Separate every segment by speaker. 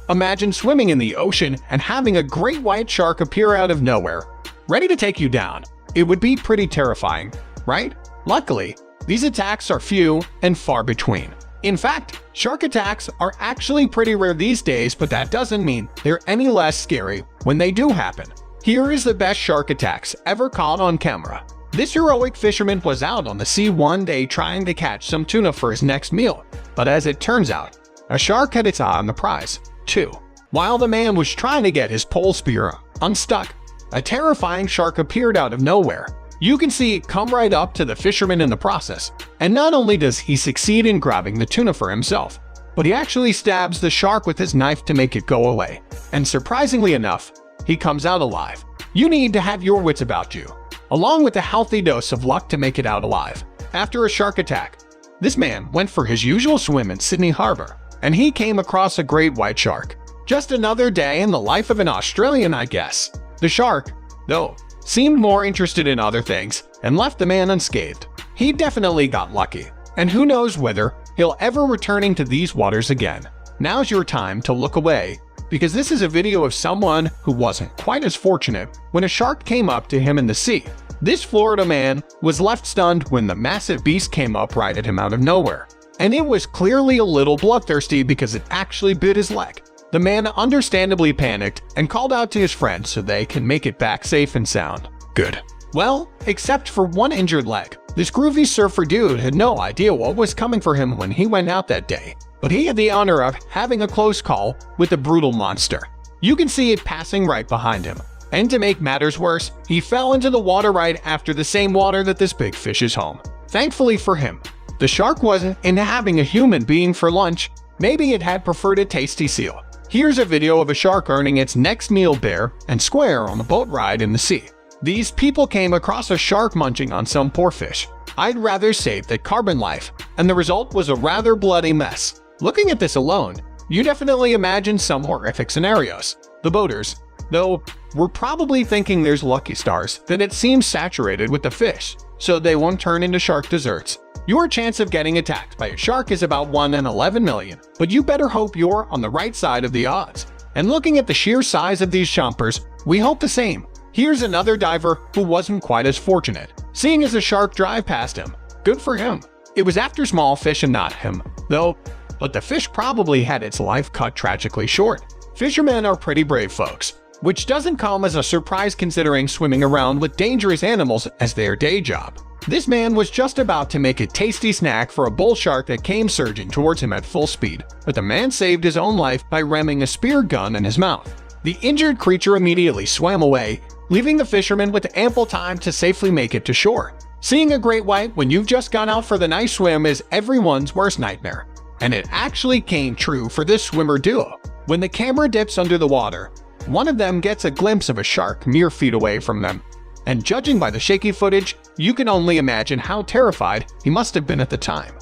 Speaker 1: Imagine swimming in the ocean and having a great white shark appear out of nowhere, ready to take you down. It would be pretty terrifying, right? Luckily, these attacks are few and far between. In fact, shark attacks are actually pretty rare these days, but that doesn't mean they're any less scary when they do happen. Here is the best shark attacks ever caught on camera. This heroic fisherman was out on the sea one day trying to catch some tuna for his next meal, but as it turns out, a shark had its eye on the prize, too. While the man was trying to get his pole spear unstuck, a terrifying shark appeared out of nowhere. You can see it come right up to the fisherman in the process, and not only does he succeed in grabbing the tuna for himself, but he actually stabs the shark with his knife to make it go away. And surprisingly enough, he comes out alive. You need to have your wits about you, along with a healthy dose of luck to make it out alive. After a shark attack, this man went for his usual swim in Sydney Harbor, and he came across a great white shark. Just another day in the life of an Australian, I guess. The shark, though, seemed more interested in other things and left the man unscathed. He definitely got lucky, and who knows whether he'll ever returning to these waters again. Now's your time to look away, because this is a video of someone who wasn't quite as fortunate when a shark came up to him in the sea. This Florida man was left stunned when the massive beast came up right at him out of nowhere, and it was clearly a little bloodthirsty because it actually bit his leg. The man understandably panicked and called out to his friends so they can make it back safe and sound. Good. Well, except for one injured leg. This groovy surfer dude had no idea what was coming for him when he went out that day, but he had the honor of having a close call with the brutal monster. You can see it passing right behind him. And to make matters worse, he fell into the water right after the same water that this big fish is home. Thankfully for him, the shark wasn't into having a human being for lunch. Maybe it had preferred a tasty seal. Here's a video of a shark earning its next meal bare and square on a boat ride in the sea. These people came across a shark munching on some poor fish. I'd rather save that carbon life, and the result was a rather bloody mess. Looking at this alone, you definitely imagine some horrific scenarios. The boaters, though, were probably thinking there's lucky stars that it seems saturated with the fish, so they won't turn into shark desserts. Your chance of getting attacked by a shark is about 1 in 11 million, but you better hope you're on the right side of the odds. And looking at the sheer size of these chompers, we hope the same. Here's another diver who wasn't quite as fortunate, seeing as a shark drive past him. Good for him. It was after small fish and not him, though, but the fish probably had its life cut tragically short. Fishermen are pretty brave folks, which doesn't come as a surprise considering swimming around with dangerous animals as their day job. This man was just about to make a tasty snack for a bull shark that came surging towards him at full speed, but the man saved his own life by ramming a spear gun in his mouth. The injured creature immediately swam away, leaving the fisherman with ample time to safely make it to shore. Seeing a great white when you've just gone out for the nice swim is everyone's worst nightmare. And it actually came true for this swimmer duo. When the camera dips under the water, one of them gets a glimpse of a shark mere feet away from them. And judging by the shaky footage, you can only imagine how terrified he must have been at the time.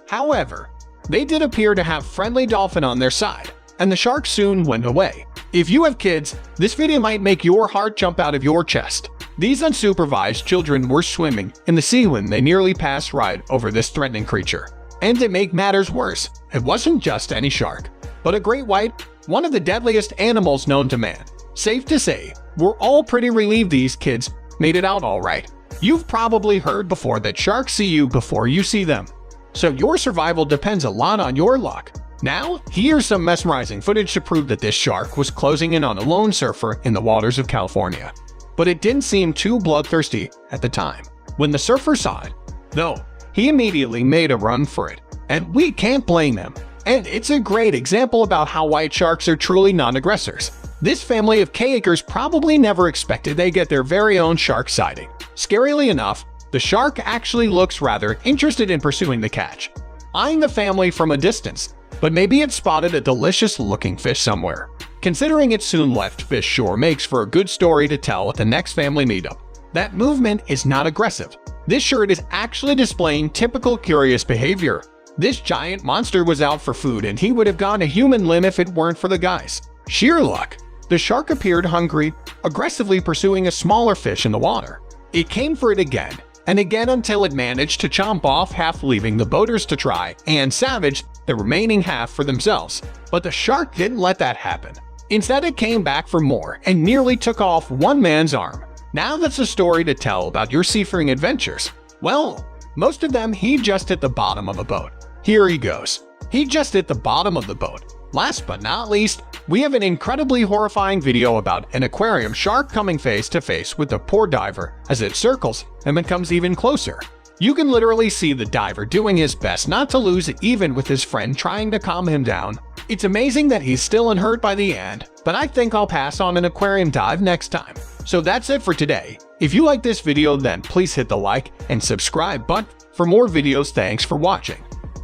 Speaker 1: However, they did appear to have friendly dolphin on their side, and the shark soon went away. If you have kids, this video might make your heart jump out of your chest. These unsupervised children were swimming in the sea when they nearly passed right over this threatening creature. And to make matters worse, it wasn't just any shark, but a great white, one of the deadliest animals known to man. Safe to say, we're all pretty relieved these kids made it out all right. You've probably heard before that sharks see you before you see them, so your survival depends a lot on your luck. Now, here's some mesmerizing footage to prove that this shark was closing in on a lone surfer in the waters of California. But it didn't seem too bloodthirsty at the time. When the surfer saw it, though, he immediately made a run for it, and we can't blame him. And it's a great example about how white sharks are truly non-aggressors. This family of kayakers probably never expected they'd get their very own shark sighting. Scarily enough, the shark actually looks rather interested in pursuing the catch, eyeing the family from a distance, but maybe it spotted a delicious-looking fish somewhere. Considering it soon left fish shore makes for a good story to tell at the next family meetup. That movement is not aggressive. This shirt is actually displaying typical curious behavior. This giant monster was out for food and he would have gone a human limb if it weren't for the guys. Sheer luck. The shark appeared hungry, aggressively pursuing a smaller fish in the water. It came for it again and again until it managed to chomp off half, leaving the boaters to try and salvage the remaining half for themselves. But the shark didn't let that happen. Instead, it came back for more and nearly took off one man's arm. Now that's a story to tell about your seafaring adventures. Well, most of them he just hit the bottom of a boat. Here he goes. He just hit the bottom of the boat. Last but not least, we have an incredibly horrifying video about an aquarium shark coming face to face with the poor diver as it circles and becomes even closer. You can literally see the diver doing his best not to lose it, even with his friend trying to calm him down. It's amazing that he's still unhurt by the end, but I think I'll pass on an aquarium dive next time. So that's it for today. If you like this video, then please hit the like and subscribe button for more videos. Thanks for watching.